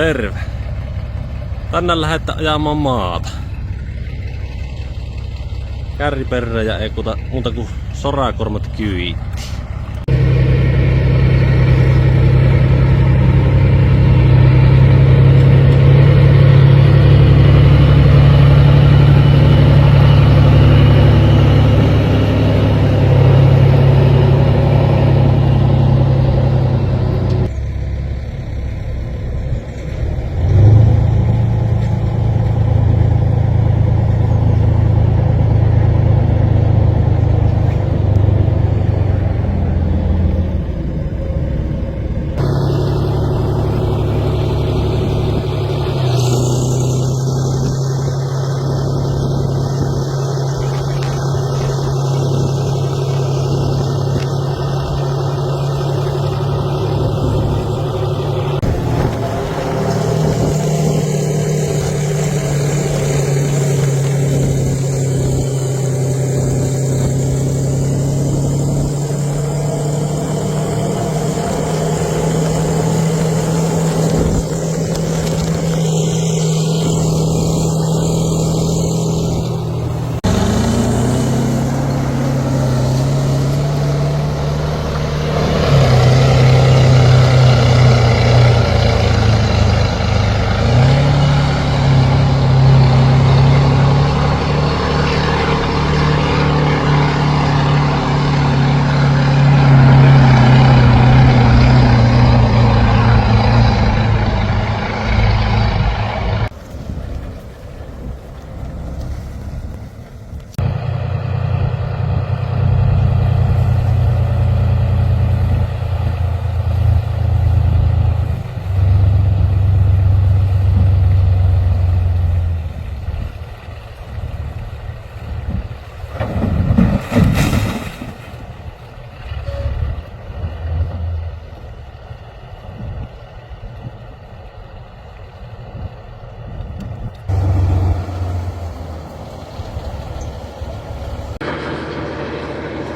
terve. Tänään lähdetään ajamaan maata. Kärriperrejä ei kuta muuta kuin sorakormat kyyitti.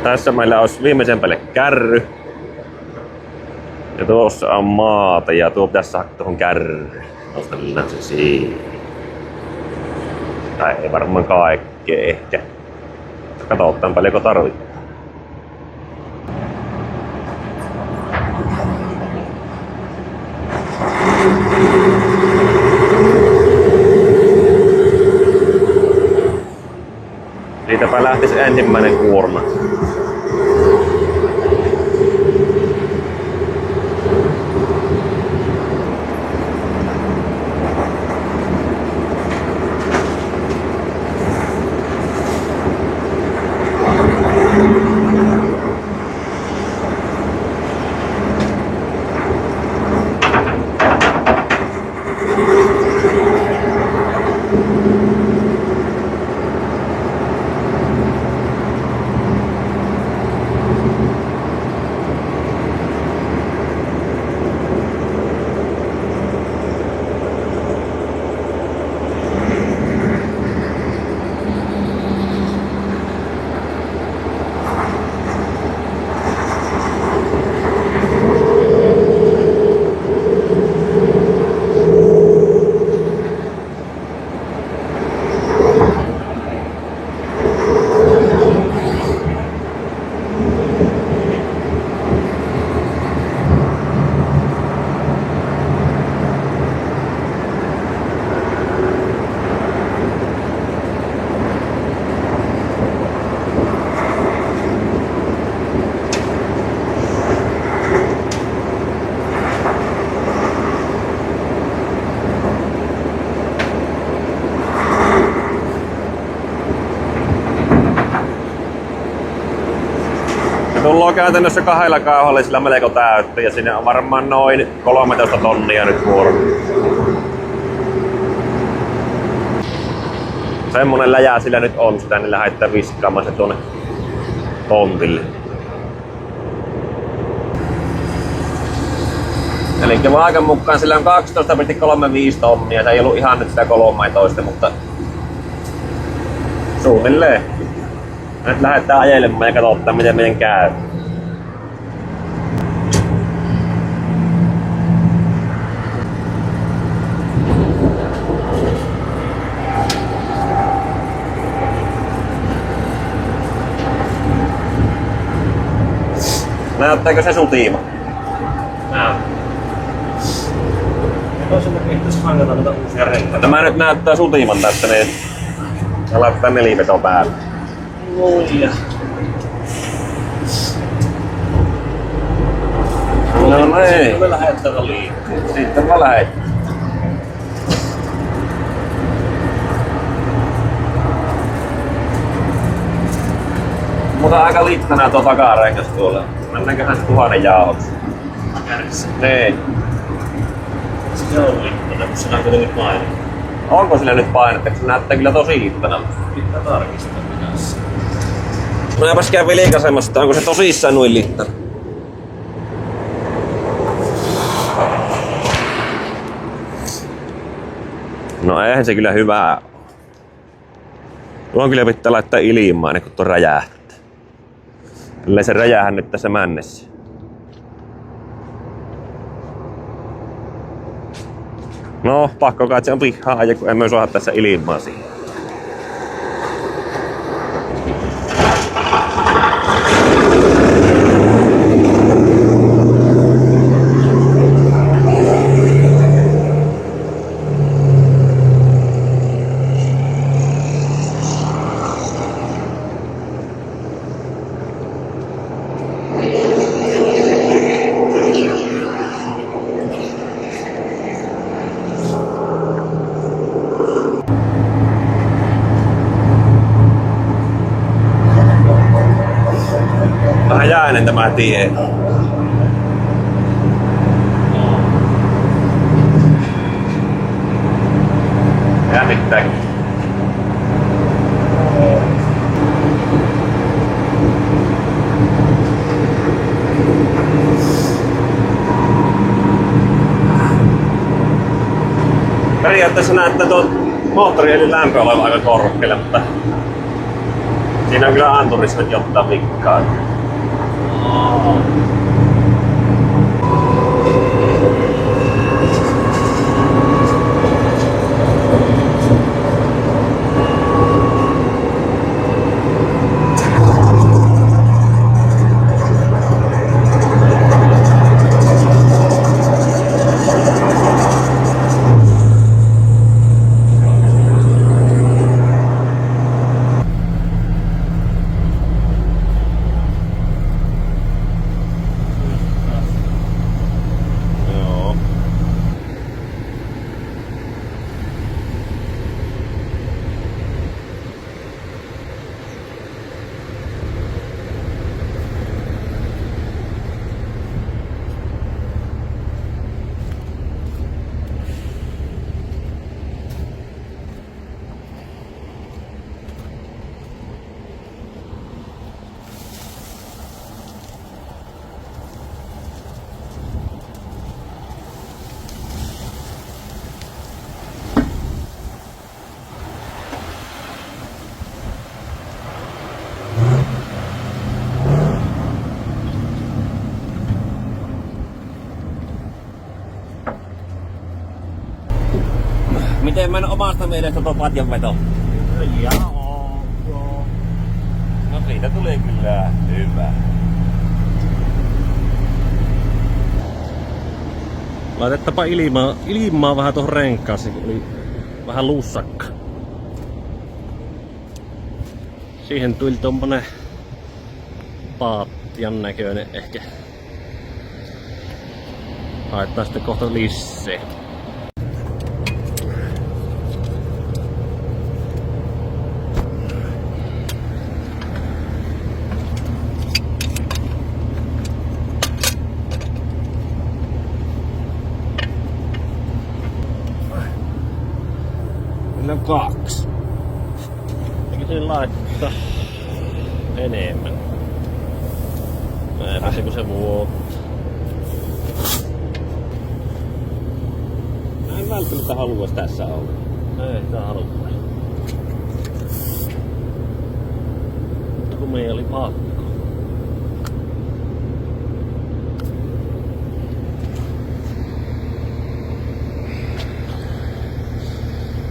Tässä meillä olisi viimeisen päälle kärry. Ja tuossa on maata ja tuo pitäisi saada tuohon kärryyn. Nostellaan se siihen. Tai ei varmaan kaikkea ehkä. Katsotaan paljonko tarvitsee. Siitäpä lähtisi ensimmäinen kuorma. Tullaan käytännössä 2 kauhalla, sillä melko täyttä ja sinne on varmaan noin 13 tonnia nyt vuoro. Semmonen läjä sillä nyt on, sitä niin lähdetään viskaamaan se tuonne tontille. Eli vaakan mukaan sillä on 12,35 tonnia, se ei ollut ihan nyt sitä 13, mutta suunnilleen. Nyt lähdetään ajelemaan ja katsotaan miten meidän käy. Näyttääkö se sun tiima? Näyttää. Toisella pitäisi hangata noita uusia renkaita. Tämä nyt näyttää sun tiiman tästä, niin ja laittaa neliveto päälle. Luija. No niin. Sitten me lähdetään liikkeelle. Sitten mä lähdin. Mutta aika liittänä tuo takarengas tuolla. Mennäänköhän 1000 jauhoksi? Kärkissä. Niin. Se on liittänä, kun siinä on kuitenkin paine. Onko sillä nyt painetta? Se näyttää kyllä tosi liittänä. Pitää tarkistaa mitä se. No jäpäs käy vilkaisemassa, onko se tosissaan noin liittänä. No eihän se kyllä hyvää. Tuohon kyllä pitää laittaa ilmaan, kun tuo räjähtää. Ellei se räjähä nyt tässä männessä. No, pakko kai, että se on pihaa ja kun emme saada tässä ilmaa siihen. Vähän jäinen tämä tie. Jännittääkin. Periaatteessa näyttää tuo moottori eli lämpö olevan aika korkealle, mutta siinä on kyllä anturissa nyt jotain vikkaa. Miten mennä omasta mielestä tuo patjanveto? Joo. No siitä tuli kyllä hyvä. Laitettapa ilmaa vähän tuohon renkaaseen, kun oli vähän luussakka. Siihen tuli tommonen paattian näköinen ehkä. Haetaan sitten kohta lisää. Meillä on 2. Eikö siinä laittaa enemmän? Näinpä se kun se vuottaa. Mä en välttämättä haluais tässä olla. Ei sitä halua. Mutta kun meillä oli pakko.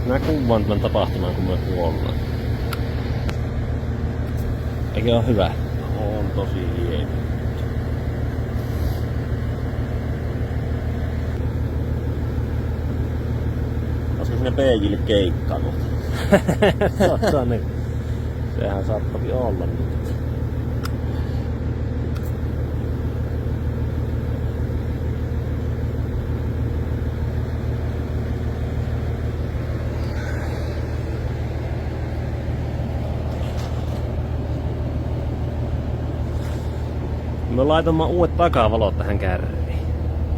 Mä kuvaan tämän tapahtuman, kun me kuollaan. Eikö oo hyvä? On tosi hieno. sinne BJ:lle keikkaan. Niin. Sehän saattaisi olla nyt. Me laitamme uudet takavalot tähän kärriin.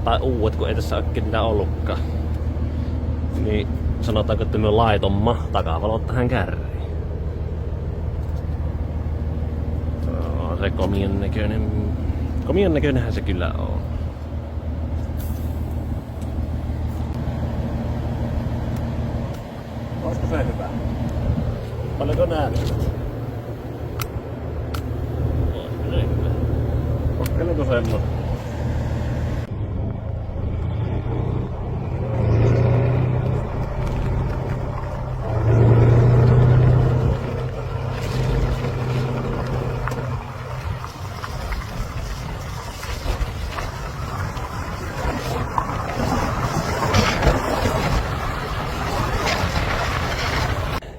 Tai uudet, kun ei tässä oikein niitä ollutkaan. Niin sanotaanko, että me laitomma takavalot tähän kärriin. Se komien näköinen. Komien näköinenhän se kyllä on. Olisiko se hyvä? Paljonko näet? Kokeileko semmoista?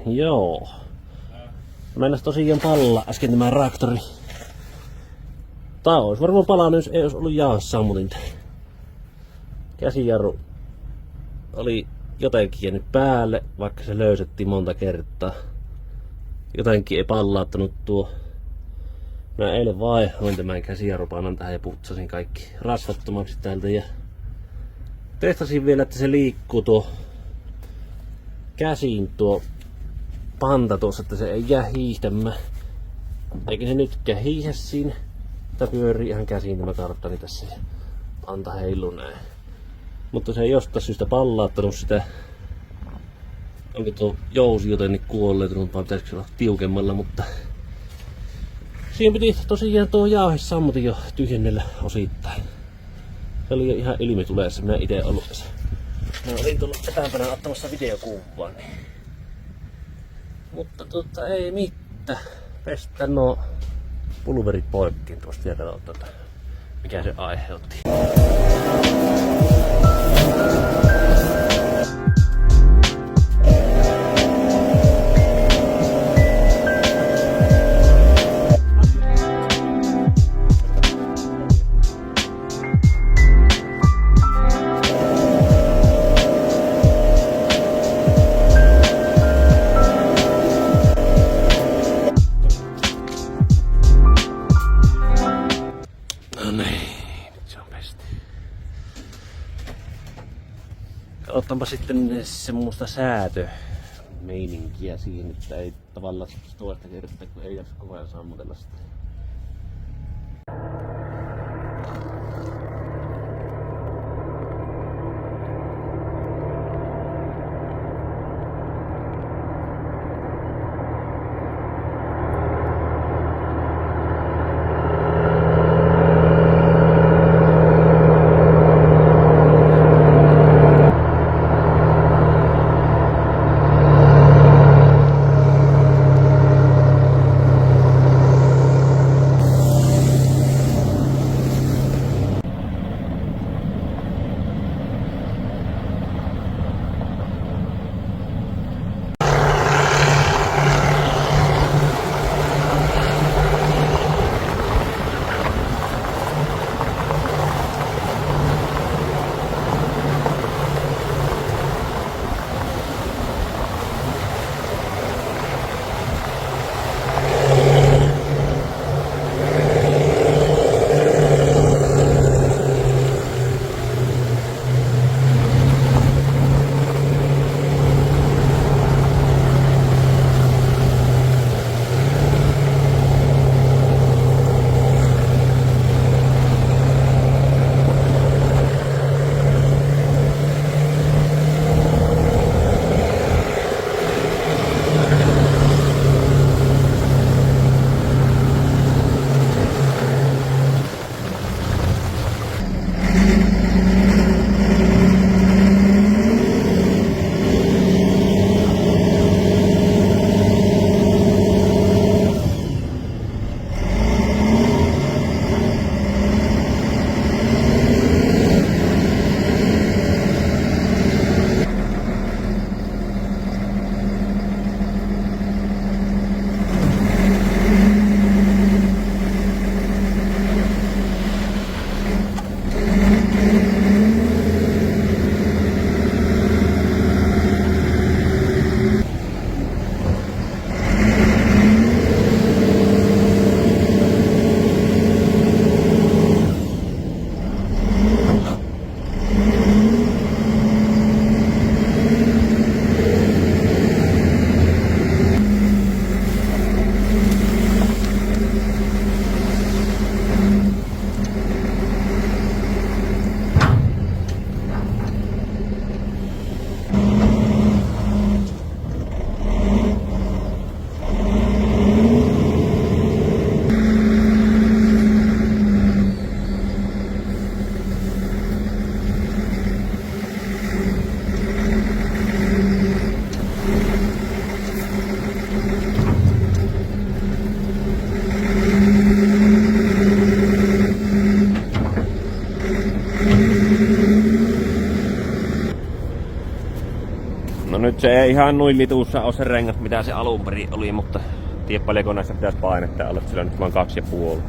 Joo. Meinas tosiaan palla äsken tämä reaktori. Tää ois varmaan palannut, jos ei ois ollut jaas sammutinta. Käsijarru oli jotenkin jäänyt päälle, vaikka se löysettiin monta kertaa. Jotenkin ei pallaattanut tuo. Mä eilen vaihoin tämän käsijarrupanan tähän ja putsasin kaikki rasvattomaksi täältä ja testasin vielä, että se liikkuu tuo käsin tuo panta tuossa, että se ei jää hiihtämään. Eikä se nytkään hiihä siinä. Tää pyörii ihan käsiin tämä karttani tässä ja panta heilu näin. Mutta se ei jostain syystä pallaattanut sitä. Onko tuo jousi jotenkin kuolleitunut vai pitäisikö se olla tiukemmalla, mutta siihen piti tosiaan tuo jauhe sammutin jo tyhjennellä osittain. Se oli jo ihan ilmituleessa, minä ite ollut tässä. Mä olin tullut etäämpänä ottamassa videokuvaa. Niin. Mutta ei mitään. Pestään nuo pulverit poikkiin tuosta ja katsotaan, mikä se aiheutti. Ottanpa sitten semmoista säätömeininkiä siihen, että ei tavallaan toista kertaa, kun ei jaksa koko ajan sammutella sitä. Nyt se ei ihan noin lituussa ole se rengas, mitä se alun perin oli, mutta tiedä paljonko näistä pitäisi painetta olla, että sillä on nyt vaan 2,5.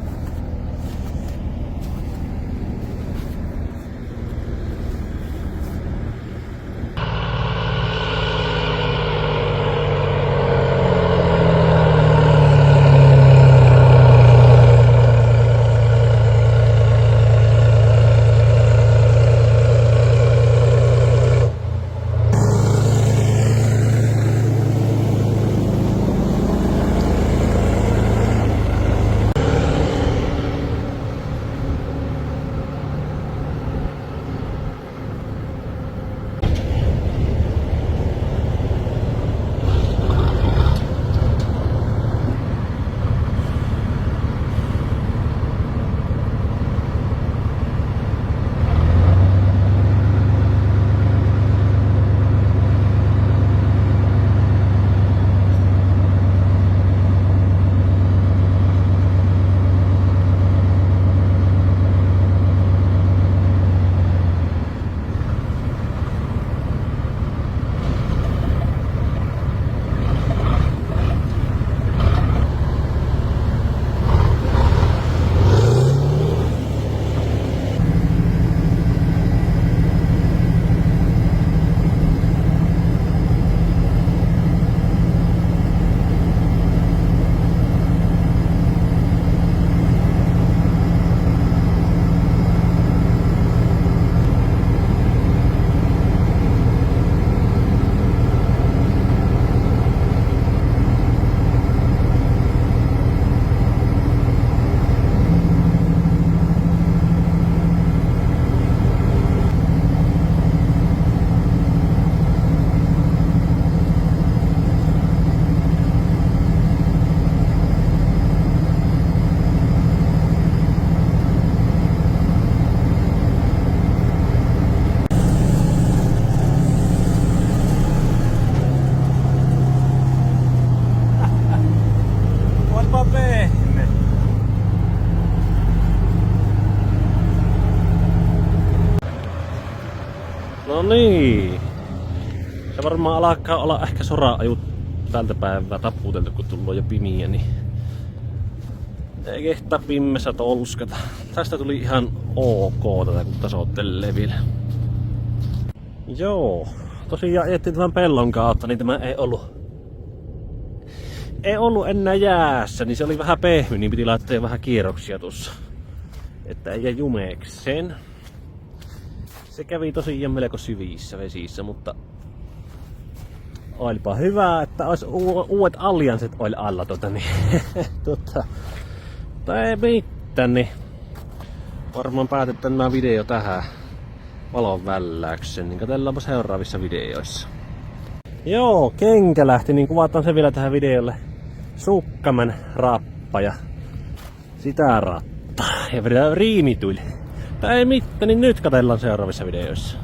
No niin. Se varmaan alkaa olla ehkä sora-ajut tältä päivää tappuuteltu, kun tullut jo pimiä, niin ei kehtaa pimmessä tolskata. Tästä tuli ihan ok tätä, kun tasoittelee vielä. Joo. Tosiaan ajettiin tämän pellon kautta, niin tämä ei ollut enää jäässä, niin se oli vähän pehmy, niin piti laittaa vähän kierroksia tuossa, että ei jää jumeekseen. Se kävi tosiaan melko syvissä vesissä, mutta olipa hyvä, että olisi uudet allianssit oli alla niin tai ei mitään, niin varmaan päätetään tämä video tähän valon välläyksen, niin katsellaanpa seuraavissa videoissa. Joo, kenkä lähti, niin kuvataan se vielä tähän videolle. Sukkamen rappa ja sitä rattaa. Ja vielä riimi tuli. Tai ei mitään, niin nyt katsellaan seuraavissa videoissa.